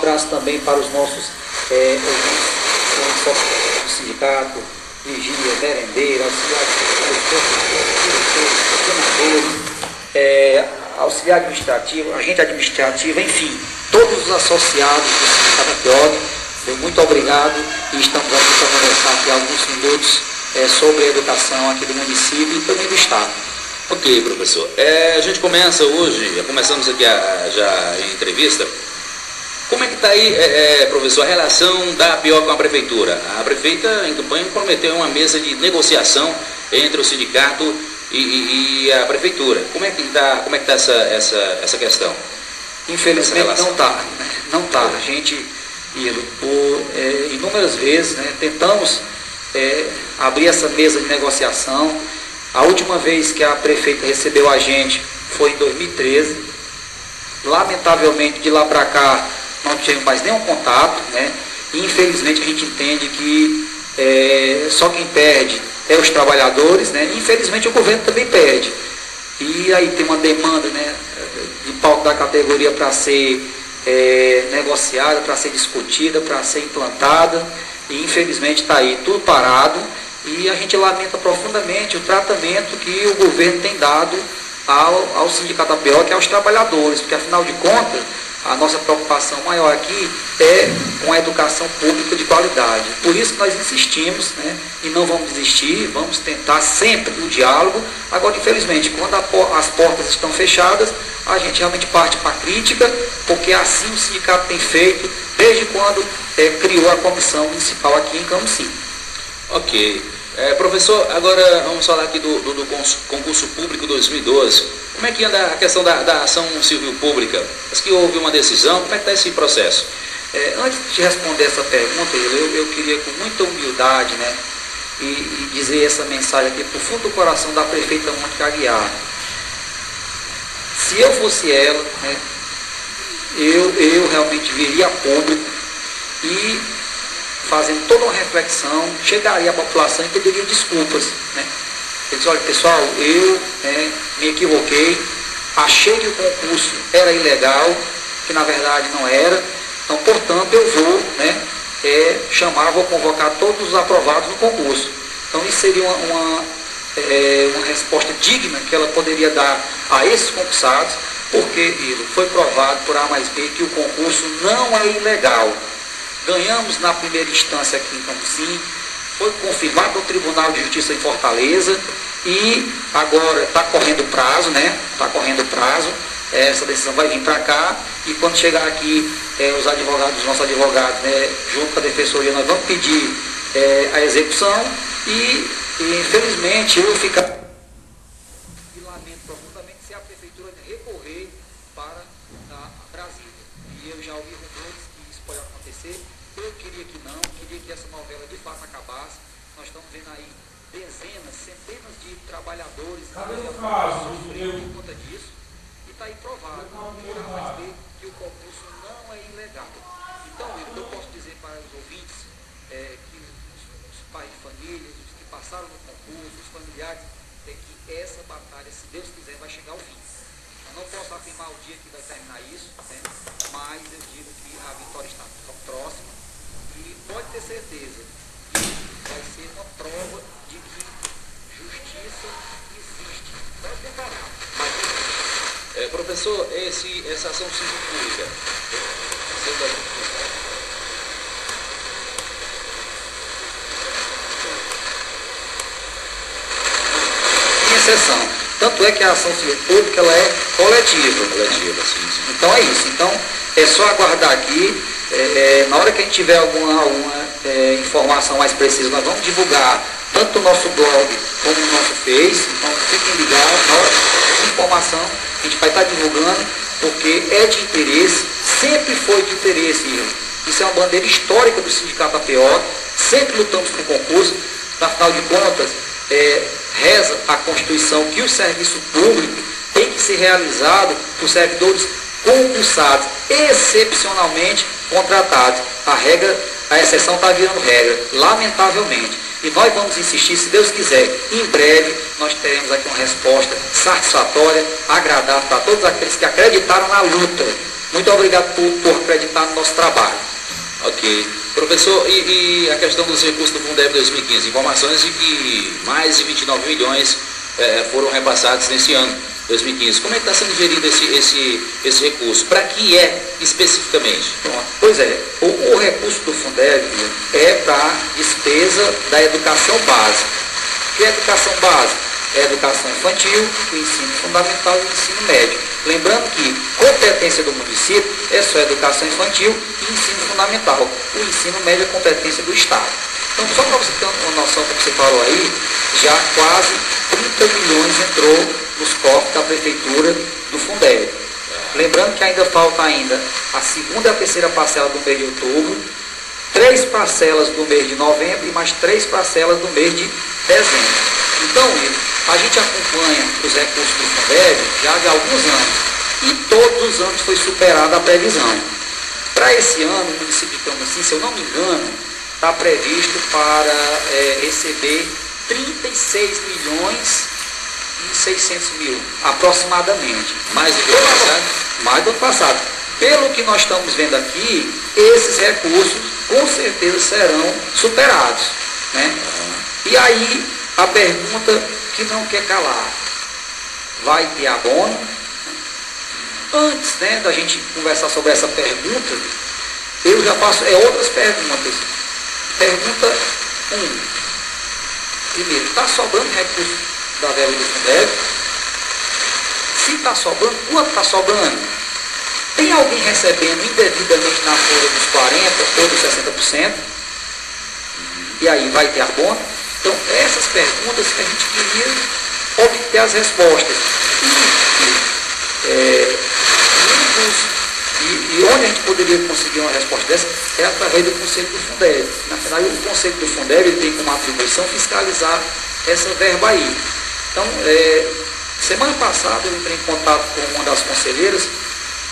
abraço também para os nossos ouvintes do sindicato, vigília, merendeira, auxiliar administrativo, agente administrativo, enfim, todos os associados do sindicato APIOC. Muito obrigado e estamos aqui para conversar aqui alguns minutos sobre a educação aqui do município e também do estado. Ok, professor. A gente começa hoje, começamos aqui já em entrevista. Como é que está aí, professor, a relação da APIOC com a prefeitura? A prefeita em campanha prometeu uma mesa de negociação entre o sindicato e a prefeitura. Como é que está essa questão? Infelizmente não está. A gente, por inúmeras vezes, né, tentamos abrir essa mesa de negociação. A última vez que a prefeita recebeu a gente foi em 2013. Lamentavelmente, de lá para cá, não tivemos mais nenhum contato, né? E, infelizmente, a gente entende que só quem perde é os trabalhadores, né? Infelizmente, o governo também perde. E aí tem uma demanda, né, de pauta da categoria para ser negociada, para ser discutida, para ser implantada. E, infelizmente, está aí tudo parado. E a gente lamenta profundamente o tratamento que o governo tem dado ao sindicato APIOC e aos trabalhadores, porque, afinal de contas, a nossa preocupação maior aqui é com a educação pública de qualidade. Por isso que nós insistimos, né, e não vamos desistir, vamos tentar sempre o diálogo. Agora, infelizmente, quando as portas estão fechadas, a gente realmente parte para a crítica, porque assim o sindicato tem feito desde quando criou a comissão municipal aqui em Camusim. Ok. Professor, agora vamos falar aqui do concurso público 2012. Como é que anda a questão da ação civil pública? Parece que houve uma decisão, como é que está esse processo? Antes de responder essa pergunta, eu queria com muita humildade, né, e dizer essa mensagem aqui para o fundo do coração da prefeita Mônica Aguiar. Se eu fosse ela, né, eu realmente viria a público e, fazendo toda uma reflexão, chegaria à população e pediria desculpas, né? Ele diz: olha, pessoal, eu me equivoquei, achei que o concurso era ilegal, que na verdade não era, então, portanto, eu vou, né, vou convocar todos os aprovados no concurso. Então, isso seria uma resposta digna que ela poderia dar a esses concursados, porque foi provado por A mais B que o concurso não é ilegal. Ganhamos na primeira instância aqui em Camusim, foi confirmado no Tribunal de Justiça em Fortaleza e agora está correndo o prazo, né? Está correndo o prazo, essa decisão vai vir para cá e quando chegar aqui os nossos advogados, né, junto com a Defensoria, nós vamos pedir a execução e infelizmente eu ficar e lamento profundamente se a Prefeitura recorrer para a Brasília. E eu já ouvi rumores que isso pode acontecer. Eu queria que não, queria que essa novela de fato acabasse. Nós estamos vendo aí dezenas, centenas de trabalhadores sofrendo por conta disso. E está aí provado por A mais B que o concurso não é ilegal. Então, eu posso dizer para os ouvintes que os pais de família, os que passaram no concurso, os familiares, que essa batalha, se Deus quiser, vai chegar ao fim. Eu não posso afirmar o dia que vai terminar isso, né, mas eu digo que a vitória está próxima. E pode ter certeza que vai ser uma prova de que justiça existe. Pode demorar, mas existe. Professor, essa ação civil pública, em exceção. Tanto é que a ação civil pública ela é coletiva. Sim. Então é isso. Então é só aguardar aqui. Na hora que a gente tiver alguma informação mais precisa, nós vamos divulgar tanto o nosso blog como o nosso Face. Então fiquem ligados, na hora de informação a gente vai estar divulgando, porque é de interesse, sempre foi de interesse, isso é uma bandeira histórica do Sindicato APIOC, sempre lutamos por concurso, afinal de contas, reza a Constituição que o serviço público tem que ser realizado por servidores concursados, excepcionalmente contratados. A exceção está virando regra, lamentavelmente. E nós vamos insistir, se Deus quiser, em breve nós teremos aqui uma resposta satisfatória, agradável para todos aqueles que acreditaram na luta Muito obrigado por acreditar no nosso trabalho. Ok. Professor, e a questão dos recursos do Fundeb 2015? Informações de que mais de 29 milhões foram repassados nesse ano, 2015. Como é que está sendo gerido esse recurso? Para que é especificamente? Pronto. Pois é, o recurso do Fundeb é para despesa da educação básica. O que é educação básica? É educação infantil, o ensino fundamental e o ensino médio. Lembrando que competência do município é só educação infantil e ensino fundamental. O ensino médio é competência do Estado. Então, só para você ter uma noção do que você falou aí, já quase 30 milhões entrou nos cofres da Prefeitura do Fundeb. Lembrando que ainda falta a segunda e a terceira parcela do mês de outubro, 3 parcelas do mês de novembro e mais 3 parcelas do mês de dezembro. Então, a gente acompanha os recursos do Fundeb já há alguns anos e todos os anos foi superada a previsão. Para esse ano, o município de Camocim, se eu não me engano, está previsto para receber 36 milhões e 600 mil, aproximadamente. Mais do que o ano passado? Mais do ano passado. Pelo que nós estamos vendo aqui, esses recursos com certeza serão superados, né? E aí, a pergunta que não quer calar: vai ter abono? Antes, né, da gente conversar sobre essa pergunta, eu já passo outras perguntas. Pergunta 1. Primeiro, está sobrando recurso da verba do Fundeb? Se está sobrando, quanto está sobrando? Tem alguém recebendo indevidamente na folha dos 40% ou dos 60%? E aí, vai ter abono? Então, essas perguntas que a gente queria obter as respostas. E onde a gente poderia conseguir uma resposta dessa é através do Conselho do Fundeb. Na verdade, o Conselho do Fundeb ele tem como atribuição fiscalizar essa verba aí. Então, semana passada eu entrei em contato com uma das conselheiras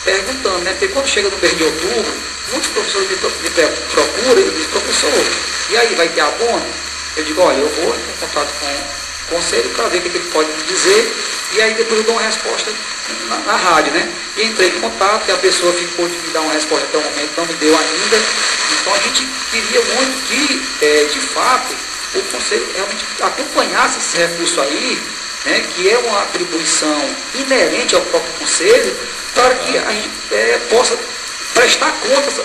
perguntando, né? Porque quando chega no mês de outubro, muitos professores me procuram e dizem: professor, e aí, vai ter abono? Eu digo: olha, eu vou em contato com o conselho para ver o que ele pode me dizer, e aí depois eu dou uma resposta na rádio, né? E entrei em contato e a pessoa ficou de me dar uma resposta até o momento, não me deu ainda. Então a gente queria muito que, de fato, o conselho realmente acompanhasse esse recurso aí, né? Que é uma atribuição inerente ao próprio conselho, para que a gente possa prestar contas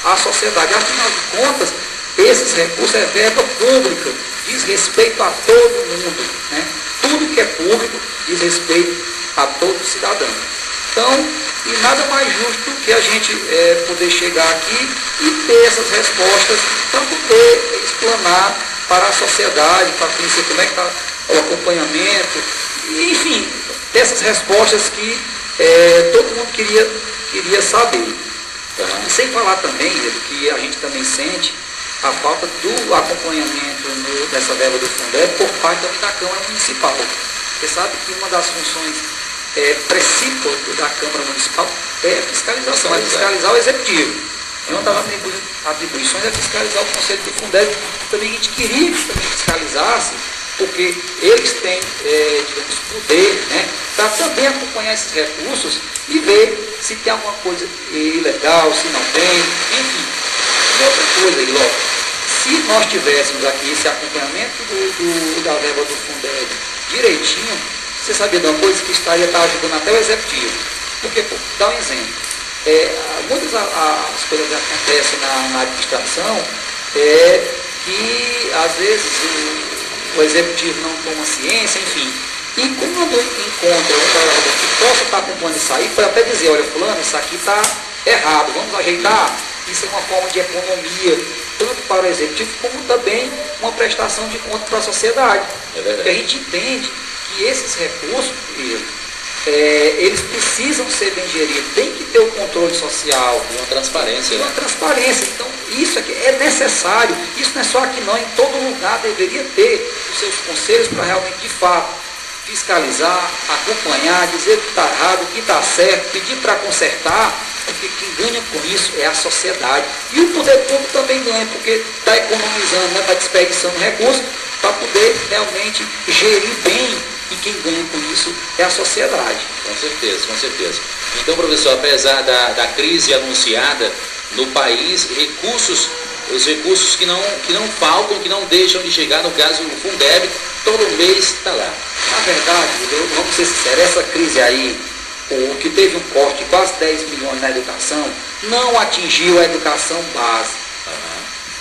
à sociedade. Afinal de contas, esses recursos é verba pública, diz respeito a todo mundo, né? Tudo que é público diz respeito a todo cidadão. Então, e nada mais justo que a gente poder chegar aqui e ter essas respostas para poder explanar para a sociedade, para conhecer como é que está o acompanhamento, e, enfim, dessas respostas que todo mundo queria saber. E sem falar também que a gente também sente a falta do acompanhamento dessa verba do Fundeb por parte da Câmara Municipal. Você sabe que uma das funções precípuas da Câmara Municipal é a fiscalização, é fiscalizar o Executivo. Uma das atribuições é fiscalizar o Conselho do Fundeb. Também a gente queria que também fiscalizasse, porque eles têm, digamos, poder, né, para também acompanhar esses recursos e ver se tem alguma coisa ilegal, se não tem, enfim. E outra coisa, Iló, se nós tivéssemos aqui esse acompanhamento da verba do Fundeb direitinho, você sabia de uma coisa que estaria ajudando até o Executivo. Porque, dá um exemplo, muitas as coisas que acontecem na administração que às vezes o Executivo não toma ciência, enfim. E quando encontra um trabalhador que possa estar acompanhando isso aí, pode até dizer: olha, fulano, isso aqui está errado, vamos ajeitar. Isso é uma forma de economia, tanto para o Executivo, como também uma prestação de conta para a sociedade. Porque a gente entende que esses recursos, eles precisam ser bem geridos, tem que ter o controle social. E uma transparência. Uma transparência. Então, isso aqui é necessário. Isso não é só aqui não, em todo lugar deveria ter os seus conselhos para realmente, de fato, fiscalizar, acompanhar, dizer o que está errado, o que está certo, pedir para consertar, porque quem ganha com isso é a sociedade. E o poder público também ganha, porque está economizando, né, está desperdiçando recursos para poder realmente gerir bem e quem ganha com isso é a sociedade. Com certeza, com certeza. Então, professor, apesar da crise anunciada no país, os recursos que não faltam, que não deixam de chegar, no caso o Fundeb, todo mês está lá. Na verdade, vamos ser sinceros, essa crise aí, o que teve um corte de quase 10 milhões na educação, não atingiu a educação básica.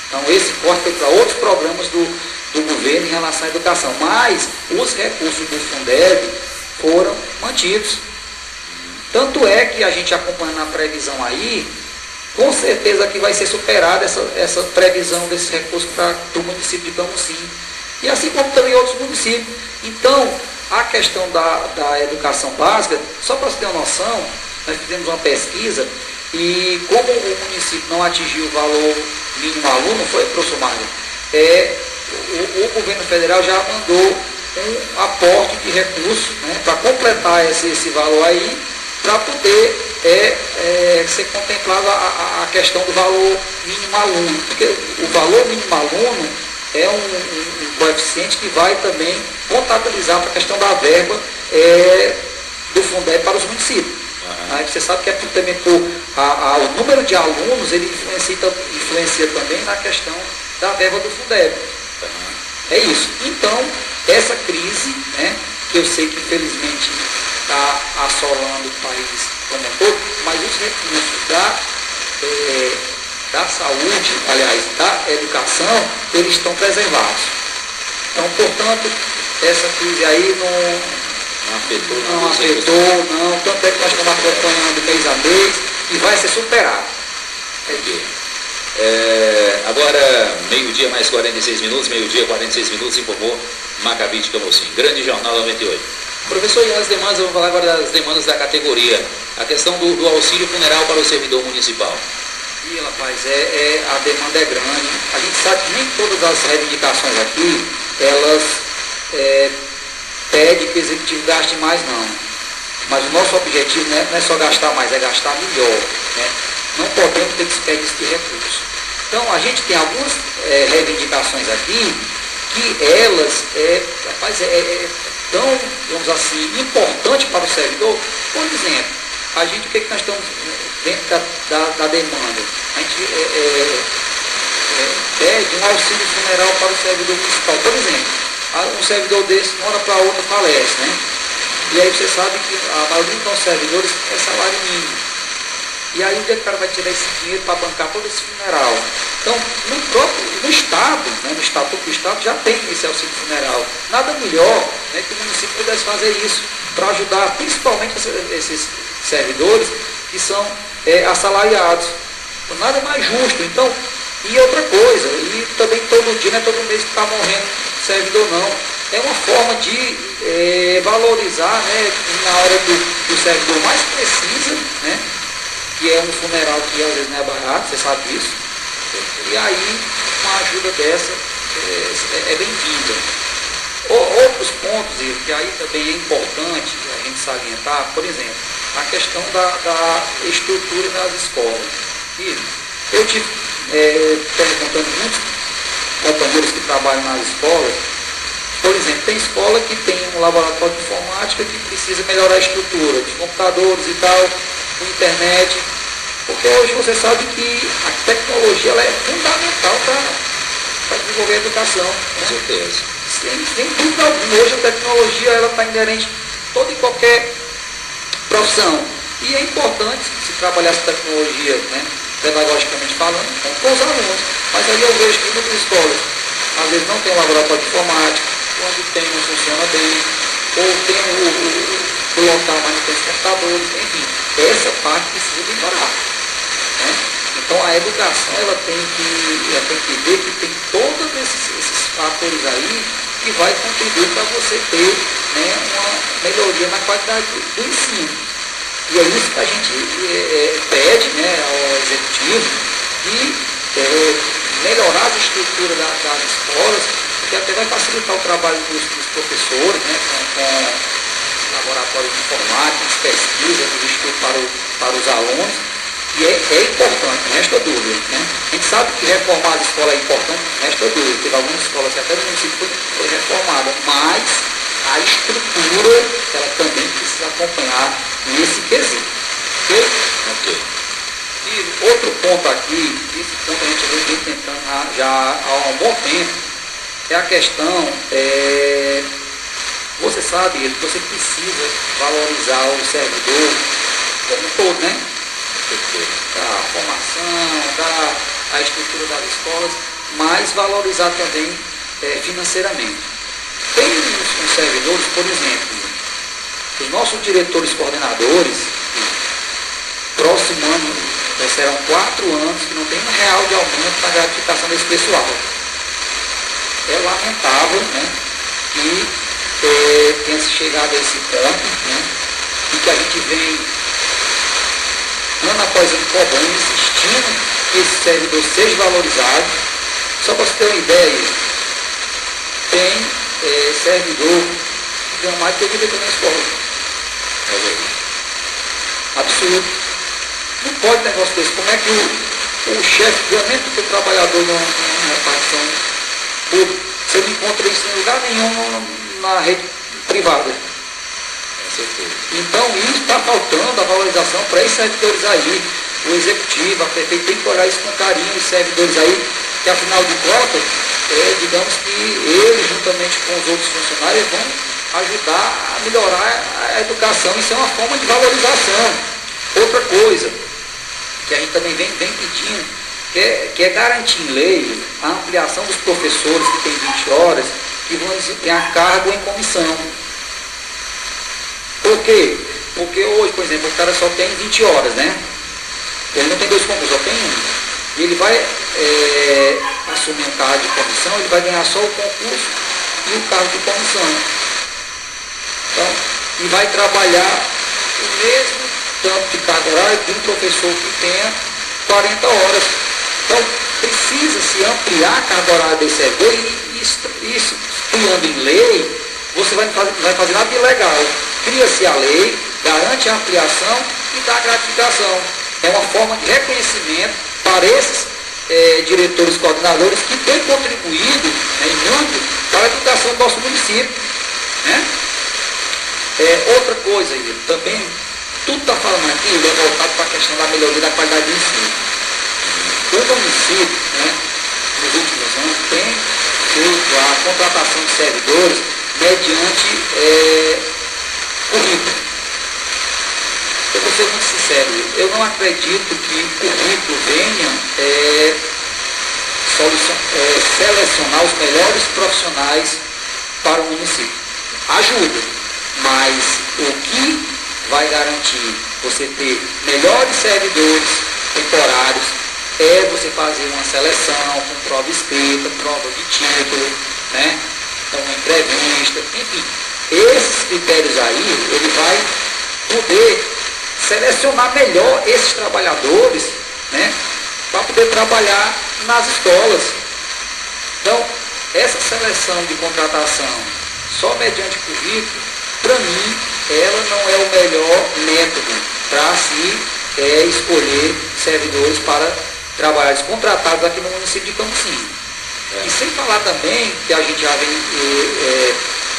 Então esse corte foi para outros programas do governo em relação à educação, mas os recursos do Fundeb foram mantidos. Tanto é que a gente acompanhando a previsão aí, com certeza que vai ser superada essa previsão desse recurso para o município de Camusim. E assim como também outros municípios. Então, a questão da educação básica, só para você ter uma noção, nós fizemos uma pesquisa e como o município não atingiu o valor mínimo aluno, foi, professor Mário, o governo federal já mandou um aporte de recursos, né, para completar esse valor aí, para poder ser contemplado a questão do valor mínimo aluno. Porque o valor mínimo aluno é um coeficiente que vai também contabilizar para a questão da verba do Fundeb para os municípios. Aí você sabe que também o número de alunos ele influencia também na questão da verba do Fundeb. É isso. Então, essa crise, né, que eu sei que infelizmente está assolando o país como um todo, mas os recursos da saúde, aliás, da educação, eles estão preservados. Então, portanto, essa crise aí não afetou, tanto é que nós estamos acompanhando mês a mês e vai ser superado. Agora, meio-dia mais 46 minutos, meio-dia 46 minutos, informou Maccabi de Camusim. Grande Jornal 98. Professor, e as demandas, eu vou falar agora das demandas da categoria. A questão do auxílio funeral para o servidor municipal. E, rapaz, a demanda é grande. A gente sabe que nem todas as reivindicações aqui, elas pedem que o executivo gaste mais, não. Mas o nosso objetivo não é só gastar mais, é gastar melhor. Né? Não podemos ter desperdício de recursos. Então, a gente tem algumas reivindicações aqui que elas, tão, digamos assim, importante para o servidor. Por exemplo, o que nós estamos dentro da demanda? A gente pede um auxílio funeral para o servidor municipal. Por exemplo, um servidor desse, de uma hora para outra, falece, né? E aí você sabe que a maioria dos servidores é salário mínimo. E aí onde é que o cara vai tirar esse dinheiro para bancar todo esse funeral? Então, no Estado, né, no Estatuto do Estado, já tem esse auxílio funeral. Nada melhor, né, que o município pudesse fazer isso, para ajudar principalmente esses servidores que são assalariados. Então, nada mais justo. Então, e outra coisa, e também todo dia, não é todo mês que está morrendo servidor, não. É uma forma de valorizar, né, na hora do servidor mais precisa, né, que é um funeral que às vezes não é barato, você sabe disso. E aí, uma ajuda dessa é bem-vinda. Outros pontos, que aí também é importante a gente salientar, por exemplo, a questão da estrutura das escolas. E eu tive perguntando muitos companheiros que trabalham nas escolas. Por exemplo, tem escola que tem um laboratório de informática que precisa melhorar a estrutura, de computadores e tal, com internet, porque hoje você sabe que a tecnologia ela é fundamental para desenvolver a educação. Com certeza. Sem dúvida alguma, hoje a tecnologia está inerente toda e qualquer profissão. E é importante se trabalhar essa tecnologia, né, pedagogicamente falando, com os alunos. Mas aí eu vejo que muitas escolas, às vezes não tem um laboratório de informática, quando tem não funciona bem, ou tem o local, mas não tem os computadores, enfim, essa parte precisa melhorar. Né? Então a educação ela tem que ver que tem todos esses fatores aí que vai contribuir para você ter, né, uma melhoria na qualidade do ensino. E é isso que a gente pede, né, ao executivo de melhorar a estrutura das escolas, que até vai facilitar o trabalho dos professores, né, com laboratórios de informática, de pesquisa, de estudo para os alunos. E é importante, não resta dúvida. Né? A gente sabe que reformar as escolas é importante, não resta dúvida. Teve algumas escolas que até no município foi reformada, mas a estrutura ela também precisa acompanhar nesse quesito. Ok? Ok. E outro ponto aqui, esse ponto a gente vem tentando já há um bom tempo, é a questão, você sabe que você precisa valorizar o servidor como um todo, né? Da formação, da estrutura das escolas, mas valorizar também financeiramente. Tem uns servidores, por exemplo, os nossos diretores coordenadores, próximo ano, serão 4 anos que não tem R$ 1 de aumento na gratificação desse pessoal. É lamentável, né, que tenha se chegado a esse ponto, né, e que a gente vem ano após ano cobrando, insistindo que esse servidor seja valorizado. Só para você ter uma ideia, tem servidor que ganha mais do que o diretor na escola. Absurdo. Não pode negócio desse. Como é que o chefe ganha menos do que o trabalhador numa repartição pública? Você não encontra isso em lugar nenhum na rede privada. Então isso está faltando a valorização para esses servidores aí. O executivo, a prefeita tem que olhar isso com carinho, os servidores aí, que afinal de contas, digamos que eles, juntamente com os outros funcionários, vão ajudar a melhorar a educação. Isso é uma forma de valorização. Outra coisa que a gente também vem pedindo, que é garantir em lei a ampliação dos professores que têm 20 horas, que vão desempenhar cargo em comissão. Por quê? Porque hoje, por exemplo, o cara só tem 20 horas, né? Ele não tem 2 concursos, só tem um. E ele vai assumir um cargo de comissão, ele vai ganhar só o concurso e o cargo de comissão. Então, e vai trabalhar o mesmo tanto de carga horária de um professor que tenha 40 horas. Então, precisa-se ampliar a carga horária desse servidor e isso criando em lei, você vai fazer nada de ilegal. Cria-se a lei, garante a ampliação e dá a gratificação. É uma forma de reconhecimento para esses diretores coordenadores que têm contribuído muito para a educação do nosso município. Né? Outra coisa, também, tudo está falando aqui, é voltado para a questão da melhoria da qualidade do ensino. O município, né, nos últimos anos, tem feito a contratação de servidores mediante currículo. Eu vou ser muito sincero, eu não acredito que currículo venha selecionar os melhores profissionais para o município. Ajuda, mas o que vai garantir você ter melhores servidores temporários é você fazer uma seleção com prova escrita, prova de título, né? Então uma entrevista, enfim. Esses critérios aí, ele vai poder selecionar melhor esses trabalhadores, né, para poder trabalhar nas escolas. Então, essa seleção de contratação só mediante currículo, para mim, ela não é o melhor método para se escolher servidores para trabalhar contratados aqui no município de Camocim. E sem falar também que a gente já vem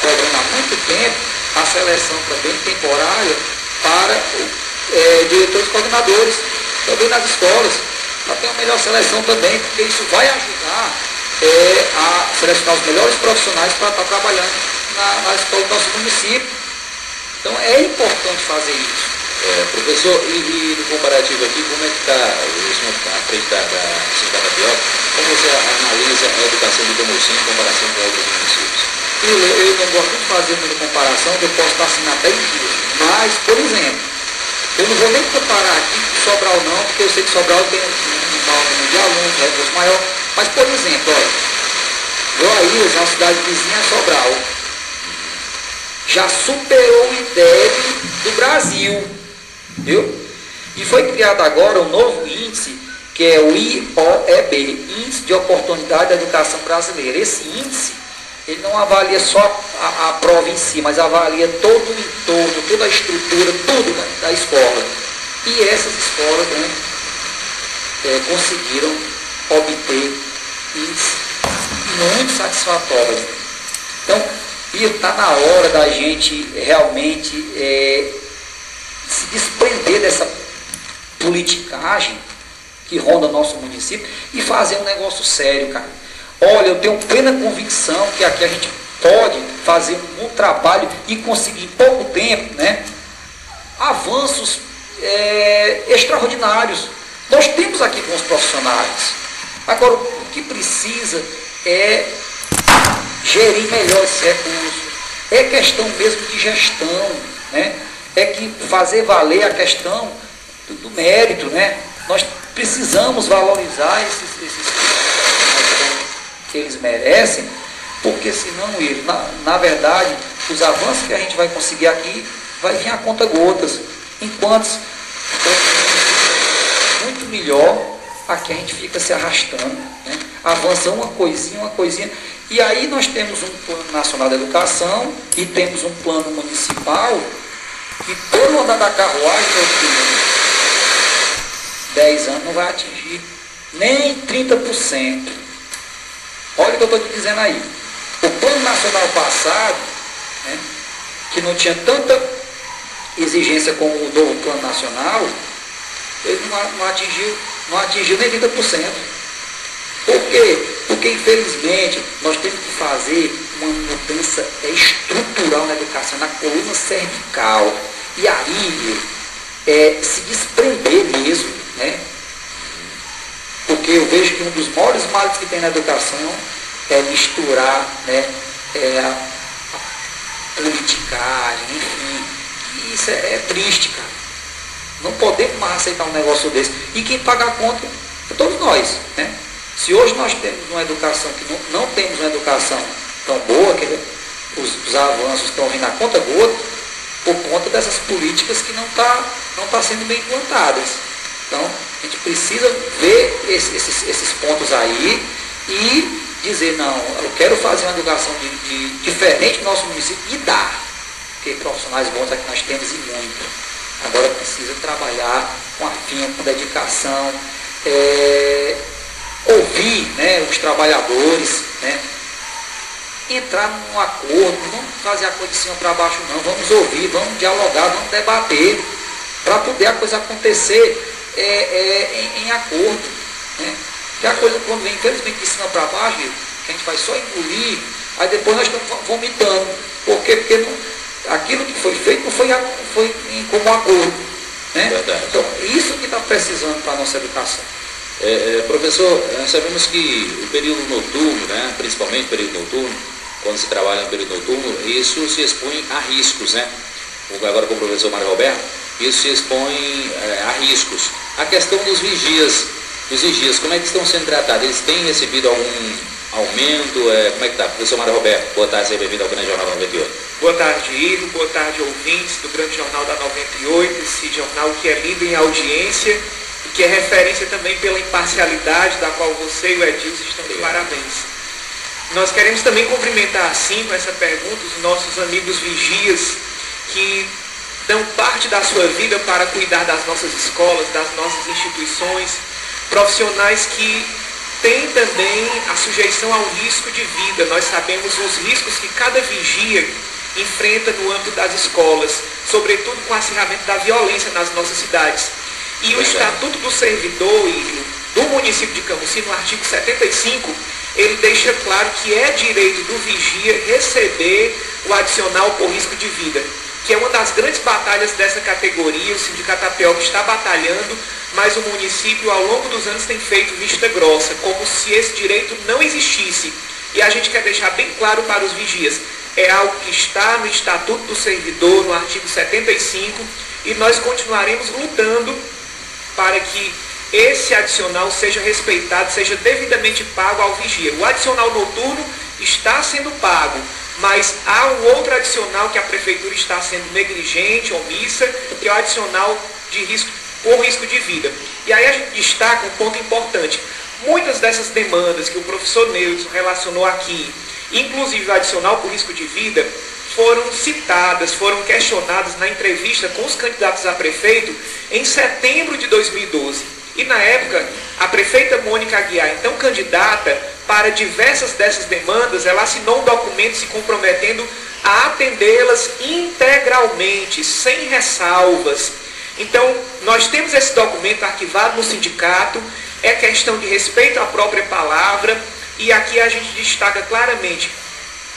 cobrando há muito tempo a seleção também temporária para diretores coordenadores, também nas escolas, para ter uma melhor seleção também, porque isso vai ajudar a selecionar os melhores profissionais para estar trabalhando na escola do nosso município. Então é importante fazer isso. Professor, e no comparativo aqui, como é que está, à frente da Sindicato Pior, como você analisa a educação de Camocim em comparação com outros municípios? Eu não gosto de fazer muita comparação, eu posso estar assinando até em dia. Mas, por exemplo, eu não vou nem comparar aqui com Sobral não, porque eu sei que Sobral tem um maior número de alunos, recurso maior. Mas, por exemplo, olha, Guaíras é uma cidade vizinha a Sobral. Já superou o IDEB do Brasil. Viu? E foi criado agora um novo índice, que é o IOEB, Índice de Oportunidade da Educação Brasileira. Esse índice, ele não avalia só a prova em si, mas avalia todo o entorno, toda a estrutura, tudo, né, da escola. E essas escolas, né, conseguiram obter índices muito satisfatórios. Então, E está na hora da gente realmente se desprender dessa politicagem que ronda nosso município e fazer um negócio sério, cara. Olha, eu tenho plena convicção que aqui a gente pode fazer um bom trabalho e conseguir em pouco tempo, né, avanços extraordinários. Nós temos aqui bons profissionais. Agora, o que precisa é gerir melhor esses recursos. É questão mesmo de gestão, né? É que fazer valer a questão do mérito, né? Nós precisamos valorizar esses que eles merecem, porque senão, na verdade, os avanços que a gente vai conseguir aqui vai vir a conta gotas. Enquanto muito melhor, aqui a gente fica se arrastando, né? Avança uma coisinha. E aí nós temos um plano nacional de educação e temos um plano municipal que pelo andar da carruagem, 10 anos não vai atingir nem 30%. Olha o que eu estou te dizendo aí. O plano nacional passado, né, que não tinha tanta exigência como o novo plano nacional, ele não atingiu nem 30%. Por quê? Porque, infelizmente, nós temos que fazer uma mudança estrutural na educação, na coluna cervical. E aí, se desprender mesmo, né? Porque eu vejo que um dos maiores males que tem na educação é misturar, né, a politicagem, enfim. E isso é triste, cara. Não podemos mais aceitar um negócio desse. E quem paga a conta é todos nós, né? Se hoje nós temos uma educação que não temos uma educação tão boa, que os avanços estão vindo a conta gota, por conta dessas políticas que não tá sendo bem implantadas. Então, a gente precisa ver esses pontos aí e dizer, não, eu quero fazer uma educação diferente no nosso município e dá. Porque profissionais bons aqui nós temos e muito. Agora precisa trabalhar com afinco, com dedicação, ouvir, né, os trabalhadores, né, entrar num acordo, não fazer a coisa de cima para baixo não, vamos ouvir, vamos dialogar, vamos debater, para poder a coisa acontecer em acordo, né? Porque a coisa quando vem infelizmente de cima para baixo, que a gente vai só engolir, aí depois nós estamos vomitando. Por quê? Porque aquilo que foi feito não foi em comum acordo, né? Então, isso que está precisando para a nossa educação. Professor, nós sabemos que o período noturno, né, principalmente o período noturno, quando se trabalha no período noturno, isso se expõe a riscos, né? Agora com o professor Mário Roberto, isso se expõe a riscos. A questão dos vigias, como é que estão sendo tratados? Eles têm recebido algum aumento? Como é que está? Professor Mário Roberto, boa tarde, seja bem-vindo ao Grande Jornal da 98. Boa tarde, Ivo, boa tarde, ouvintes do Grande Jornal da 98, esse jornal que é líder em audiência e que é referência também pela imparcialidade da qual você e o Edilson estão de parabéns. Nós queremos também cumprimentar, assim, com essa pergunta, os nossos amigos vigias que dão parte da sua vida para cuidar das nossas escolas, das nossas instituições, profissionais que têm também a sujeição ao risco de vida. Nós sabemos os riscos que cada vigia enfrenta no âmbito das escolas, sobretudo com o acirramento da violência nas nossas cidades. E o Estatuto do Servidor do município de Camusim, no artigo 75, ele deixa claro que é direito do vigia receber o adicional por risco de vida, que é uma das grandes batalhas dessa categoria. O Sindicato APIOC está batalhando, mas o município ao longo dos anos tem feito vista grossa, como se esse direito não existisse. E a gente quer deixar bem claro para os vigias, é algo que está no Estatuto do Servidor, no artigo 75, e nós continuaremos lutando para que esse adicional seja respeitado, seja devidamente pago ao vigia. O adicional noturno está sendo pago, mas há um outro adicional que a prefeitura está sendo negligente, omissa, que é o adicional de risco, por risco de vida. E aí a gente destaca um ponto importante. Muitas dessas demandas que o professor Neilson relacionou aqui, inclusive o adicional por risco de vida, foram citadas, foram questionadas na entrevista com os candidatos a prefeito em setembro de 2012. E na época, a prefeita Mônica Aguiar, então candidata para diversas dessas demandas, ela assinou um documento se comprometendo a atendê-las integralmente, sem ressalvas. Então, nós temos esse documento arquivado no sindicato, é questão de respeito à própria palavra, e aqui a gente destaca claramente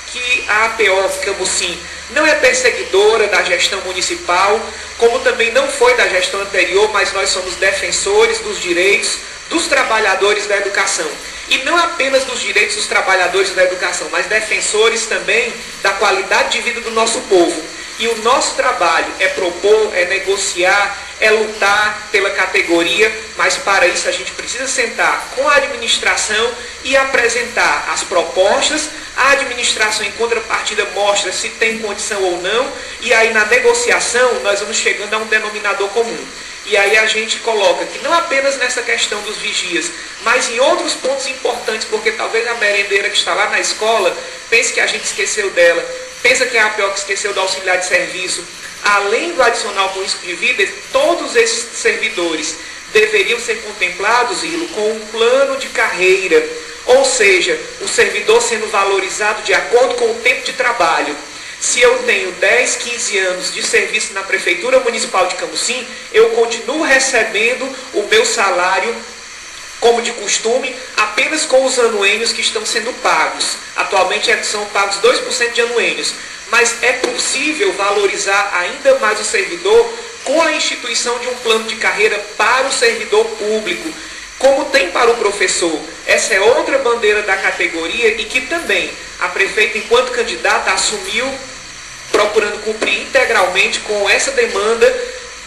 que a APO Camusim não é perseguidora da gestão municipal, como também não foi da gestão anterior, mas nós somos defensores dos direitos dos trabalhadores da educação. E não apenas dos direitos dos trabalhadores da educação, mas defensores também da qualidade de vida do nosso povo. E o nosso trabalho é propor, é negociar, é lutar pela categoria, mas para isso a gente precisa sentar com a administração e apresentar as propostas. A administração, em contrapartida, mostra se tem condição ou não, e aí na negociação nós vamos chegando a um denominador comum. E aí a gente coloca que não apenas nessa questão dos vigias, mas em outros pontos importantes, porque talvez a merendeira que está lá na escola pense que a gente esqueceu dela, pensa que a APO que esqueceu do auxiliar de serviço. Além do adicional com risco de vida, todos esses servidores deveriam ser contemplados, Ilo, com um plano de carreira, ou seja, o servidor sendo valorizado de acordo com o tempo de trabalho. Se eu tenho 10, 15 anos de serviço na Prefeitura Municipal de Camusim, eu continuo recebendo o meu salário, como de costume, apenas com os anuênios que estão sendo pagos. Atualmente são pagos 2% de anuênios. Mas é possível valorizar ainda mais o servidor com a instituição de um plano de carreira para o servidor público, como tem para o professor. Essa é outra bandeira da categoria e que também a prefeita, enquanto candidata, assumiu, procurando cumprir integralmente com essa demanda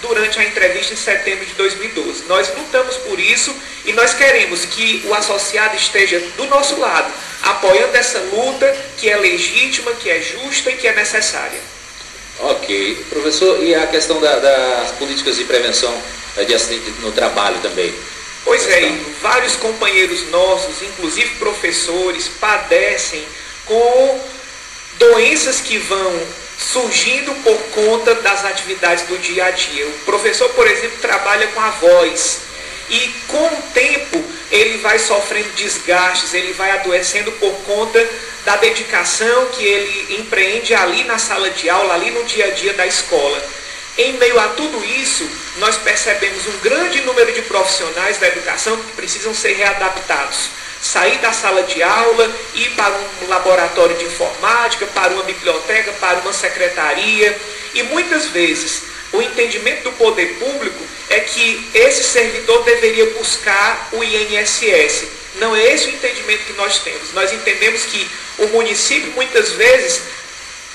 durante a entrevista em setembro de 2012. Nós lutamos por isso e nós queremos que o associado esteja do nosso lado, apoiando essa luta que é legítima, que é justa e que é necessária. Ok. Professor, e a questão das políticas de prevenção de acidente no trabalho também? Pois é, vários companheiros nossos, inclusive professores, padecem com doenças que vão surgindo por conta das atividades do dia a dia. O professor, por exemplo, trabalha com a voz e com o tempo ele vai sofrendo desgastes, ele vai adoecendo por conta da dedicação que ele empreende ali na sala de aula, ali no dia a dia da escola. Em meio a tudo isso, nós percebemos um grande número de profissionais da educação que precisam ser readaptados. Sair da sala de aula, ir para um laboratório de informática, para uma biblioteca, para uma secretaria. E muitas vezes o entendimento do poder público é que esse servidor deveria buscar o INSS. Não é esse o entendimento que nós temos. Nós entendemos que o município muitas vezes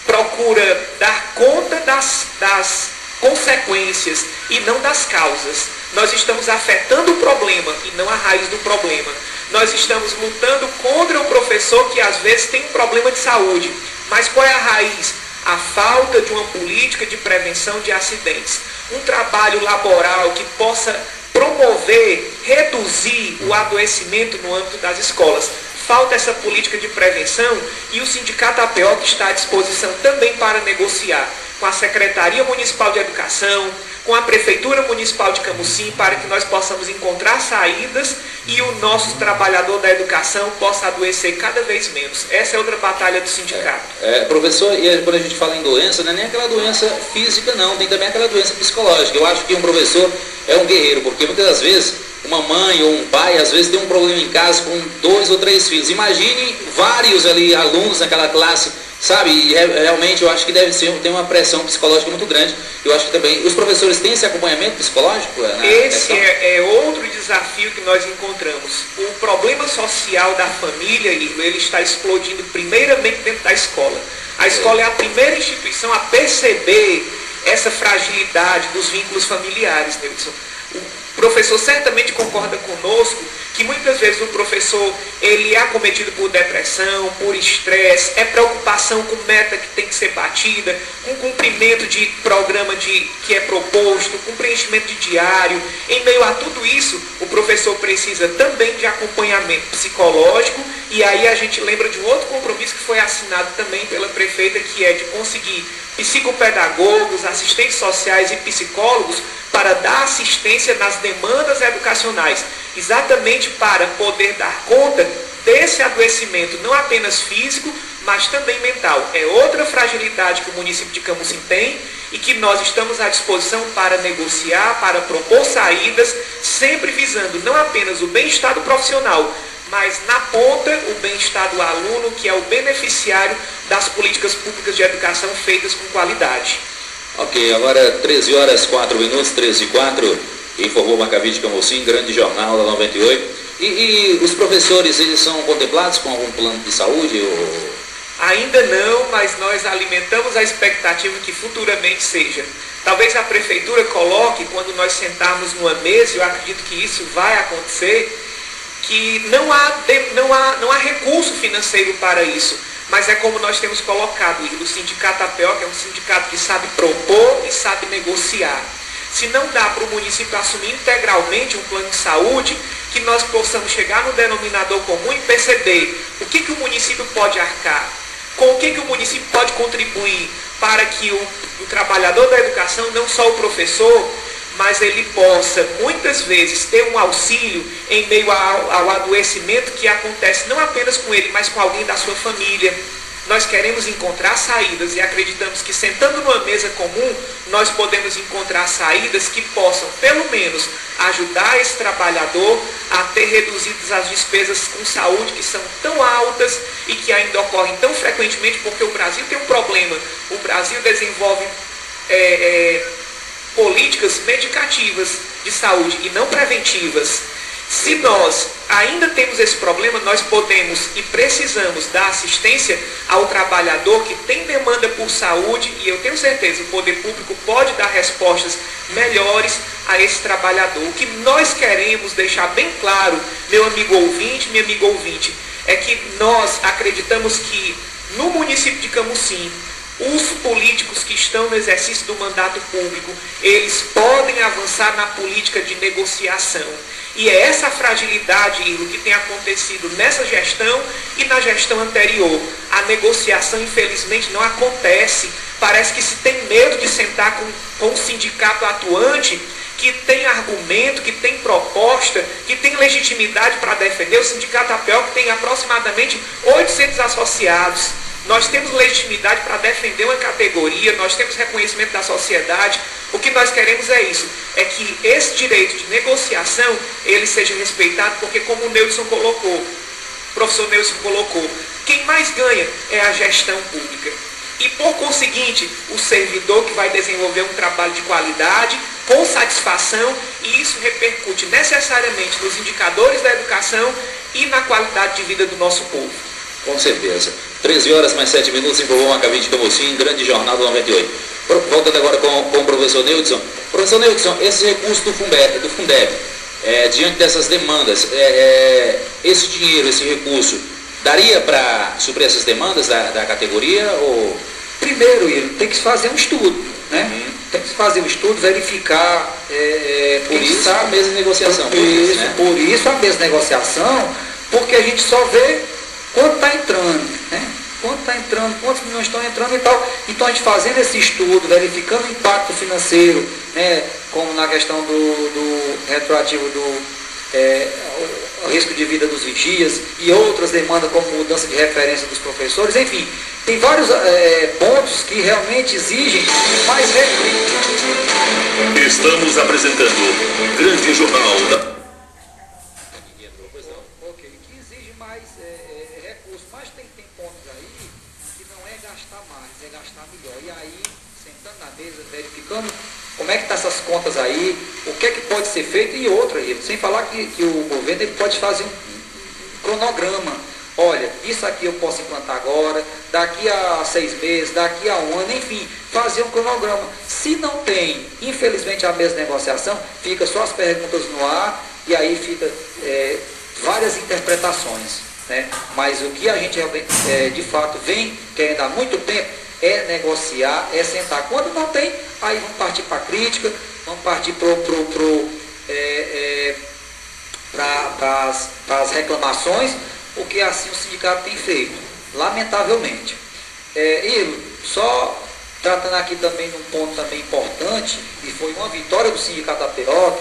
procura dar conta das consequências e não das causas. Nós estamos afetando o problema e não a raiz do problema. Nós estamos lutando contra o professor que às vezes tem um problema de saúde. Mas qual é a raiz? A falta de uma política de prevenção de acidentes. Um trabalho laboral que possa promover, reduzir o adoecimento no âmbito das escolas. Falta essa política de prevenção e o Sindicato APO que está à disposição também para negociar com a Secretaria Municipal de Educação, com a Prefeitura Municipal de Camusim, para que nós possamos encontrar saídas e o nosso trabalhador da educação possa adoecer cada vez menos. Essa é outra batalha do sindicato. Professor, e quando a gente fala em doença, não é nem aquela doença física não, tem também aquela doença psicológica. Eu acho que um professor é um guerreiro, porque muitas das vezes uma mãe ou um pai, às vezes tem um problema em casa com 2 ou 3 filhos. Imagine vários ali alunos naquela classe, sabe? E realmente eu acho que tem uma pressão psicológica muito grande. Eu acho que também os professores têm esse acompanhamento psicológico? Esse é outro desafio que nós encontramos. O problema social da família, ele está explodindo primeiramente dentro da escola. A escola é a primeira instituição a perceber essa fragilidade dos vínculos familiares, Nilson. O professor certamente concorda conosco que muitas vezes o professor ele é acometido por depressão, por estresse, é preocupação com meta que tem que ser batida, com cumprimento de programa que é proposto, com preenchimento de diário. Em meio a tudo isso, o professor precisa também de acompanhamento psicológico e aí a gente lembra de um outro compromisso que foi assinado também pela prefeita, que é de conseguir psicopedagogos, assistentes sociais e psicólogos para dar assistência nas demandas educacionais, exatamente para poder dar conta esse adoecimento não apenas físico, mas também mental. É outra fragilidade que o município de Camusim tem e que nós estamos à disposição para negociar, para propor saídas, sempre visando não apenas o bem-estar do profissional, mas na ponta o bem-estar do aluno, que é o beneficiário das políticas públicas de educação feitas com qualidade. Ok, agora 13 horas 4 minutos, 13 e 4, informou Maccabi de Camusim, grande jornal da 98. E os professores, eles são contemplados com algum plano de saúde? Ou... Ainda não, mas nós alimentamos a expectativa que futuramente seja. Talvez a prefeitura coloque, quando nós sentarmos numa mesa, eu acredito que isso vai acontecer, que não há recurso financeiro para isso. Mas é como nós temos colocado, o sindicato APO, que é um sindicato que sabe propor e sabe negociar. Se não dá para o município assumir integralmente um plano de saúde, que nós possamos chegar no denominador comum e perceber o que o município pode arcar, com o que o município pode contribuir para que o trabalhador da educação, não só o professor, mas ele possa, muitas vezes, ter um auxílio em meio ao adoecimento que acontece não apenas com ele, mas com alguém da sua família. Nós queremos encontrar saídas e acreditamos que, sentando numa mesa comum, nós podemos encontrar saídas que possam, pelo menos, ajudar esse trabalhador a ter reduzidas as despesas com saúde, que são tão altas e que ainda ocorrem tão frequentemente, porque o Brasil tem um problema. O Brasil desenvolve políticas medicativas de saúde e não preventivas. Se nós ainda temos esse problema, nós podemos e precisamos dar assistência ao trabalhador que tem demanda por saúde, e eu tenho certeza que o poder público pode dar respostas melhores a esse trabalhador. O que nós queremos deixar bem claro, meu amigo ouvinte, minha amiga ouvinte, é que nós acreditamos que no município de Camusim, os políticos que estão no exercício do mandato público, eles podem avançar na política de negociação. E é essa fragilidade, Ilo, que tem acontecido nessa gestão e na gestão anterior. A negociação, infelizmente, não acontece. Parece que se tem medo de sentar com um sindicato atuante que tem argumento, que tem proposta, que tem legitimidade para defender. O sindicato APO, que tem aproximadamente 800 associados. Nós temos legitimidade para defender uma categoria, nós temos reconhecimento da sociedade. O que nós queremos é isso, é que esse direito de negociação, ele seja respeitado, porque como o Neudson colocou, o professor Neudson colocou, quem mais ganha é a gestão pública. E por conseguinte, o servidor que vai desenvolver um trabalho de qualidade, com satisfação, e isso repercute necessariamente nos indicadores da educação e na qualidade de vida do nosso povo. Com certeza. 13 horas mais 7 minutos, informou Maccabi de Camusim, grande jornal do 98. Voltando agora com o professor Neudson. Professor Neudson, esse recurso do Fundeb, diante dessas demandas, esse dinheiro, esse recurso, daria para suprir essas demandas da categoria? Ou... Primeiro, Ilo, tem que se fazer um estudo, né? Tem que se fazer um estudo, verificar... por isso a mesa de negociação. Por isso a mesa de negociação, porque a gente só vê quanto está entrando, né? Quanto está entrando, quantos milhões estão entrando e tal. Então a gente fazendo esse estudo, verificando o impacto financeiro, né? Como na questão do retroativo do risco de vida dos vigias e outras demandas como mudança de referência dos professores, enfim, tem vários pontos que realmente exigem mais recursos. Estamos apresentando o grande jornal da... Verificando como é que estão essas contas aí, o que é que pode ser feito e outra, sem falar que o governo ele pode fazer um cronograma. Olha, isso aqui eu posso implantar agora, daqui a 6 meses, daqui a um ano, enfim, fazer um cronograma. Se não tem, infelizmente, a mesma negociação, fica só as perguntas no ar e aí fica várias interpretações, né? Mas o que a gente de fato vem querendo há muito tempo é negociar, é sentar. Quando não tem, aí vamos partir para a crítica, vamos partir para as reclamações, porque assim o sindicato tem feito, lamentavelmente. E só tratando aqui também de um ponto também importante, e foi uma vitória do sindicato APO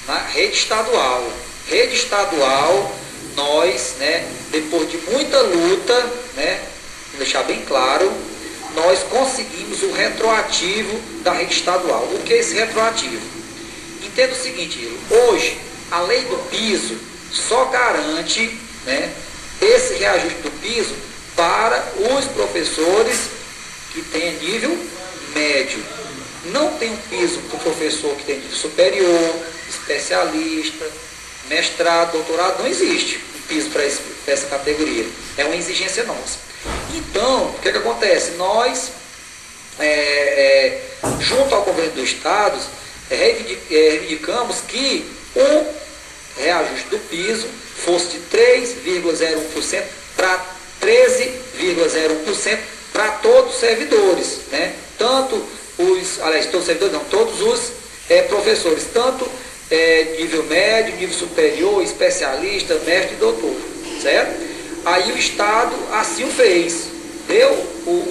na rede estadual. Rede estadual, nós nós, né, depois de muita luta, né, vou deixar bem claro, nós conseguimos o retroativo da rede estadual. O que é esse retroativo? Entenda o seguinte, hoje a lei do piso só garante, né, esse reajuste do piso para os professores que têm nível médio. Não tem um piso para o professor que tem nível superior, especialista, mestrado, doutorado, não existe um piso para essa categoria. É uma exigência nossa. Então, o que acontece? Nós, junto ao governo do Estado, reivindicamos que o reajuste do piso fosse de 3,01% para 13,01% para todos os servidores, né? Tanto os, aliás, todos os servidores não, todos os professores, tanto nível médio, nível superior, especialista, mestre e doutor, certo? Aí o Estado assim o fez, deu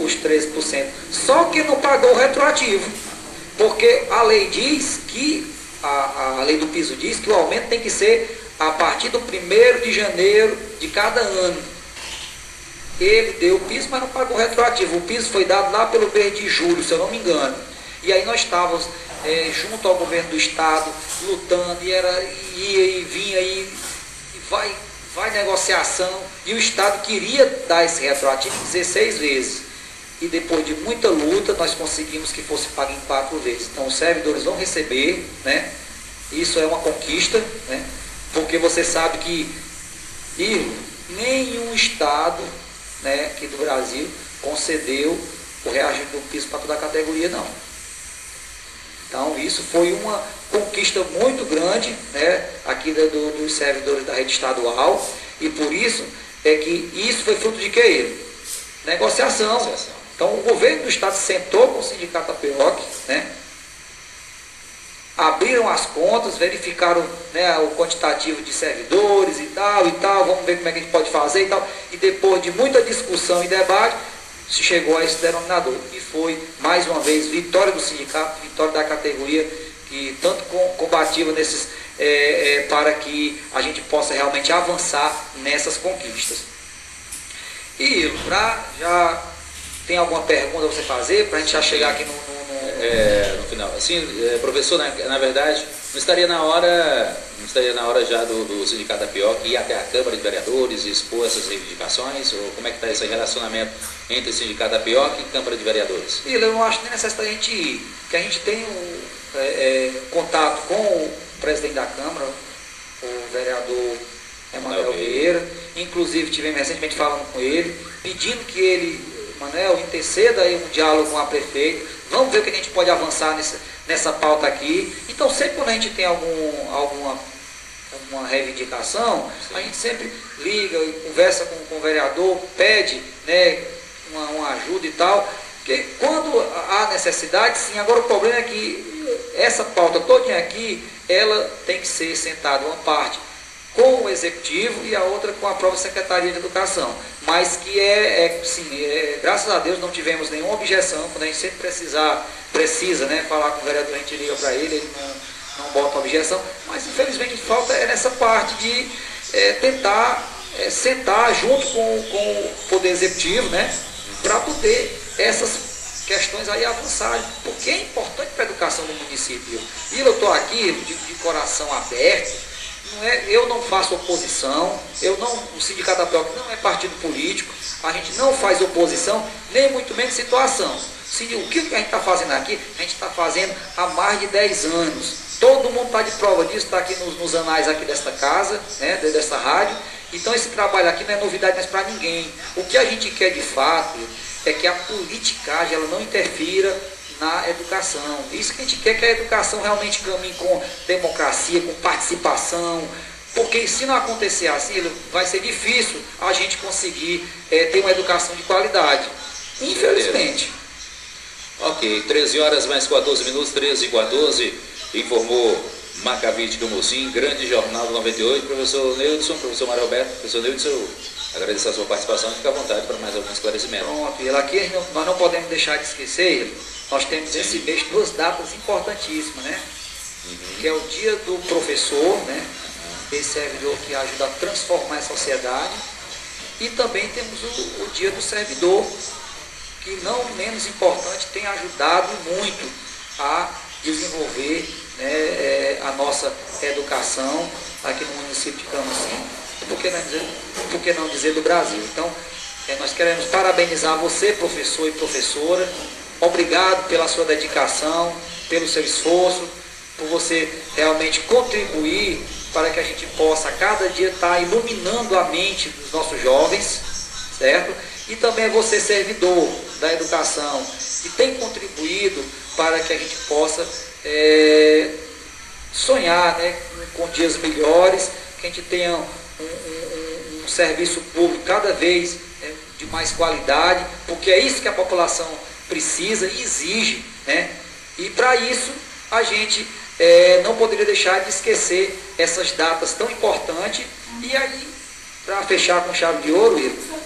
os 13%, só que não pagou o retroativo, porque a lei diz que, a lei do piso diz que o aumento tem que ser a partir do 1º de janeiro de cada ano. Ele deu o piso, mas não pagou o retroativo. O piso foi dado lá pelo mês de julho, se eu não me engano. E aí nós estávamos junto ao governo do Estado, lutando, e ia e vinha, e vai negociação, e o Estado queria dar esse retroativo 16 vezes. E depois de muita luta, nós conseguimos que fosse pago em 4 vezes. Então os servidores vão receber, né? Isso é uma conquista, né? Porque você sabe que nenhum Estado, né, aqui do Brasil concedeu o reajuste do piso para toda a categoria, não. Então isso foi uma conquista muito grande, né, aqui dos servidores da rede estadual, e por isso é que isso foi fruto de quê? Negociação. Então o governo do Estado sentou com o sindicato APIOC, né, abriram as contas, verificaram, né, o quantitativo de servidores e tal, vamos ver como é que a gente pode fazer e tal, e depois de muita discussão e debate, se chegou a esse denominador, e foi, mais uma vez, vitória do sindicato, vitória da categoria, que tanto combativa nesses, para que a gente possa realmente avançar nessas conquistas. E já tem alguma pergunta a você fazer, para a gente já chegar aqui no final. Assim, professor, na verdade, não estaria na hora já do sindicato APIOC ir até a Câmara de Vereadores e expor essas reivindicações? Ou como é que está esse relacionamento entre sindicato APIOC e Câmara de Vereadores? Eu não acho nem necessário a gente ir, porque a gente tem contato com o presidente da Câmara, o vereador Emanuel Vieira, inclusive tivemos recentemente falando com ele, pedindo que ele, Manuel, interceda aí um diálogo com a prefeita, vamos ver o que a gente pode avançar nessa pauta aqui. Então sempre quando a gente tem alguma reivindicação, sim, a gente sempre liga, conversa com o vereador, pede, né, uma ajuda e tal, porque quando há necessidade, sim. Agora o problema é que essa pauta todinha aqui, ela tem que ser sentada uma parte com o Executivo e a outra com a própria Secretaria de Educação. Mas que graças a Deus não tivemos nenhuma objeção. Quando a gente sempre precisa, né, falar com o vereador, a gente liga para ele não bota objeção. Mas infelizmente falta nessa parte de tentar sentar junto com o Poder Executivo, né, para poder essas questões aí avançarem, porque é importante para a educação do município. E eu estou aqui de coração aberto. Eu não faço oposição, o sindicato APIOC não é partido político, a gente não faz oposição, nem muito menos situação. O que a gente está fazendo aqui, a gente está fazendo há mais de 10 anos. Todo mundo está de prova disso, está aqui nos anais aqui desta casa, né, dessa rádio. Então esse trabalho aqui não é novidade mais para ninguém. O que a gente quer de fato é que a politicagem ela não interfira na educação. Isso que a gente quer, que a educação realmente caminhe com democracia, com participação, porque se não acontecer assim, vai ser difícil a gente conseguir ter uma educação de qualidade, infelizmente. Ok, 13 horas mais 14 minutos, 13h14, informou Macavite Camocim, grande jornal do 98, professor Neudson, professor Mário Alberto. Professor Neudson, agradeço a sua participação, fica à vontade para mais algum esclarecimento. Pronto, e aqui nós não podemos deixar de esquecer, nós temos esse mês 2 datas importantíssimas, né? Que é o dia do professor, né? esse servidor que ajuda a transformar a sociedade. E também temos o Dia do Servidor, que não menos importante, tem ajudado muito a desenvolver, né, a nossa educação aqui no município de Camocim, por que não dizer do Brasil. Então, nós queremos parabenizar você, professor e professora. Obrigado pela sua dedicação, pelo seu esforço, por você realmente contribuir para que a gente possa cada dia estar iluminando a mente dos nossos jovens, certo? E também você, servidor da educação, que tem contribuído para que a gente possa sonhar, né, com dias melhores, que a gente tenha um serviço público cada vez de mais qualidade, porque é isso que a população precisa e exige, né? E para isso a gente não poderia deixar de esquecer essas datas tão importantes. E aí, para fechar com chave de ouro,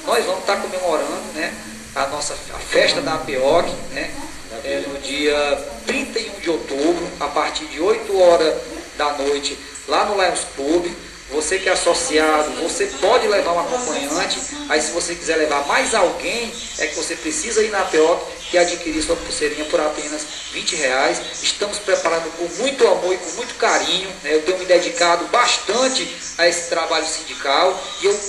nós vamos estar comemorando, né, a festa da APEOC, né, no dia 31 de outubro, a partir de 8 horas da noite, lá no Lions Club. Você que é associado, você pode levar um acompanhante. Aí, se você quiser levar mais alguém, é que você precisa ir na APEOC e adquirir sua pulseirinha por apenas R$20. Estamos preparando com muito amor e com muito carinho, né? Eu tenho me dedicado bastante a esse trabalho sindical e eu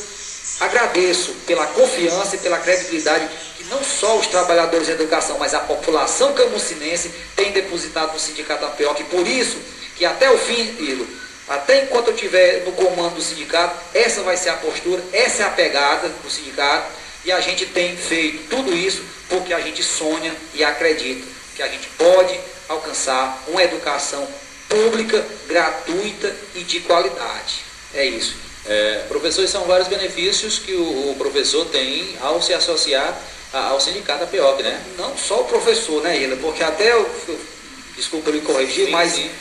agradeço pela confiança e pela credibilidade que não só os trabalhadores da educação, mas a população camucinense tem depositado no Sindicato APEOC. E por isso que até o fim, Ilo, até enquanto eu estiver no comando do sindicato, essa vai ser a postura, essa é a pegada do sindicato, e a gente tem feito tudo isso porque a gente sonha e acredita que a gente pode alcançar uma educação pública, gratuita e de qualidade. É isso. Professor, são vários benefícios que o professor tem ao se associar ao sindicato APEOC, né? Não só o professor, né, Ila? Porque até, desculpa eu me corrigir, mas... Sim.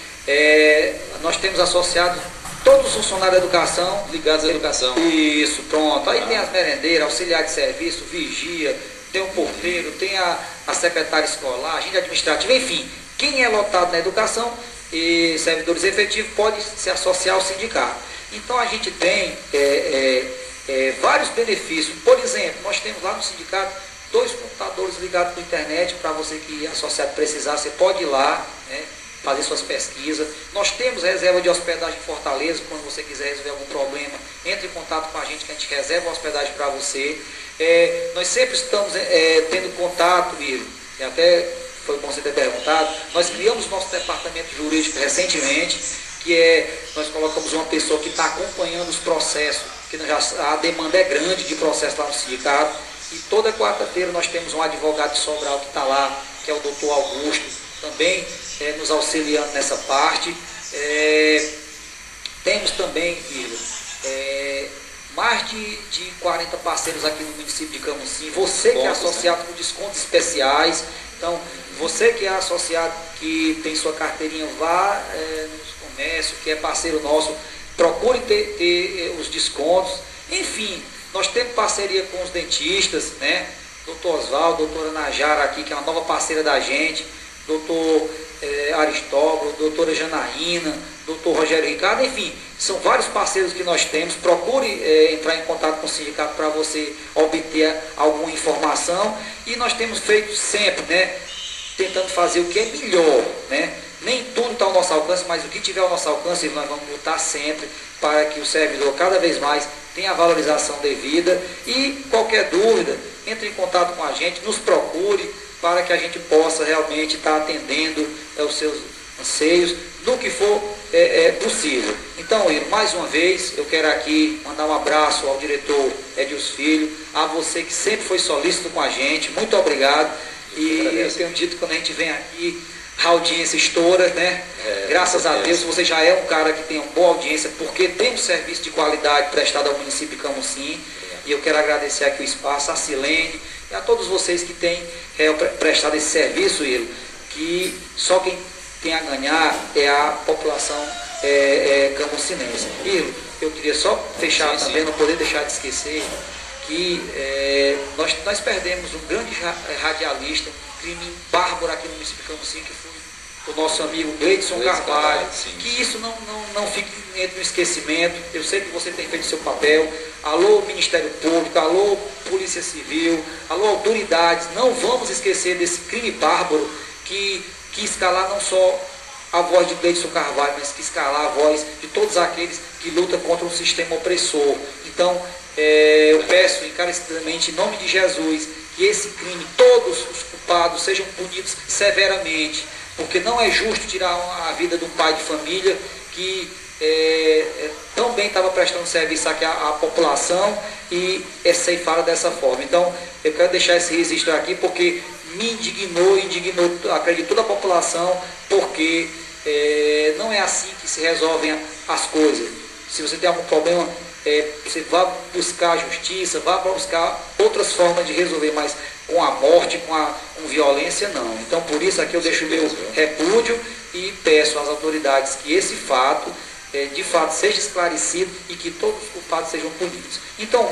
Nós temos associado todos os funcionários da educação ligados à educação. Isso, pronto. Aí tem as merendeiras, auxiliar de serviço, vigia, tem o porteiro, tem a secretária escolar, agente administrativo, enfim, quem é lotado na educação e servidores efetivos pode se associar ao sindicato. Então a gente tem vários benefícios. Por exemplo, nós temos lá no sindicato 2 computadores ligados com a internet. Para você que é associado precisar, você pode ir lá, né, fazer suas pesquisas. Nós temos reserva de hospedagem em Fortaleza. Quando você quiser resolver algum problema, entre em contato com a gente que a gente reserva a hospedagem para você. Nós sempre estamos tendo contato, e até foi bom você ter perguntado, nós criamos nosso departamento jurídico recentemente, nós colocamos uma pessoa que está acompanhando os processos, que a demanda é grande de processo lá no sindicato, e toda quarta-feira nós temos um advogado de Sobral que está lá, que é o doutor Augusto, também nos auxiliando nessa parte. Temos também, mais de 40 parceiros aqui no município de Camocim. Você que é associado com descontos especiais, então você que é associado, que tem sua carteirinha, vá nos comércios, que é parceiro nosso, procure ter os descontos. Enfim, nós temos parceria com os dentistas, né? Doutor Oswaldo, doutora Najara aqui, que é uma nova parceira da gente, doutor Aristóbulo, doutora Janaína, doutor Rogério Ricardo, enfim, são vários parceiros que nós temos. Procure entrar em contato com o sindicato para você obter alguma informação, e nós temos feito sempre, né, tentando fazer o que é melhor, né? Nem tudo está ao nosso alcance, mas o que tiver ao nosso alcance, nós vamos lutar sempre para que o servidor cada vez mais tenha a valorização devida. E qualquer dúvida, entre em contato com a gente, nos procure, para que a gente possa realmente estar atendendo aos seus anseios, no que for possível. Então, Ilo, mais uma vez, eu quero aqui mandar um abraço ao diretor Edilson Filho, a você que sempre foi solícito com a gente, muito obrigado. E eu tenho dito que quando a gente vem aqui, a audiência estoura, né? Graças a Deus, você já é um cara que tem uma boa audiência, porque tem um serviço de qualidade prestado ao município de Camocim. E eu quero agradecer aqui o espaço, a Silene e a todos vocês que têm prestado esse serviço, Ilo, que só quem tem a ganhar é a população camocinense. Ilo, eu queria só fechar também, não poder deixar de esquecer que nós perdemos um grande radialista, um crime bárbaro aqui no município de Camocim, que foi o nosso amigo Gleidson Carvalho, sim. que isso não fique no esquecimento. Eu sei que você tem feito o seu papel. Alô, Ministério Público, alô, Polícia Civil, alô, autoridades, não vamos esquecer desse crime bárbaro que quis calar não só a voz de Gleidson Carvalho, mas quis calar a voz de todos aqueles que lutam contra um sistema opressor. Então, eu peço encarecidamente, em nome de Jesus, que esse crime, todos os culpados sejam punidos severamente, porque não é justo tirar a vida do pai de família que tão bem estava prestando serviço aqui à população e é ceifada dessa forma. Então, eu quero deixar esse registro aqui porque me indignou, acredito, toda a população, porque não é assim que se resolvem as coisas. Se você tem algum problema, você vá buscar justiça, vá buscar outras formas de resolver, mas com a morte, com violência, não. Então, por isso aqui eu deixo o meu repúdio e peço às autoridades que esse fato, de fato, seja esclarecido e que todos os culpados sejam punidos. Então,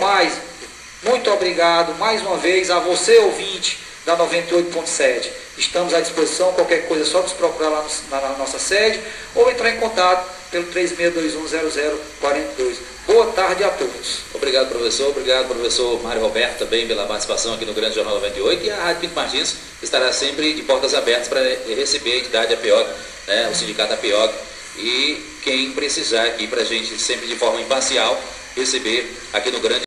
muito obrigado mais uma vez a você, ouvinte da 98.7. Estamos à disposição, qualquer coisa é só nos procurar lá na nossa sede ou entrar em contato pelo 36210042. Boa tarde a todos. Obrigado, professor. Obrigado, professor Mário Roberto, também pela participação aqui no Grande Jornal 98. E a Rádio Pinto Martins estará sempre de portas abertas para receber a entidade APIOC, né, o sindicato APIOC, e quem precisar aqui para a gente, sempre de forma imparcial, receber aqui no Grande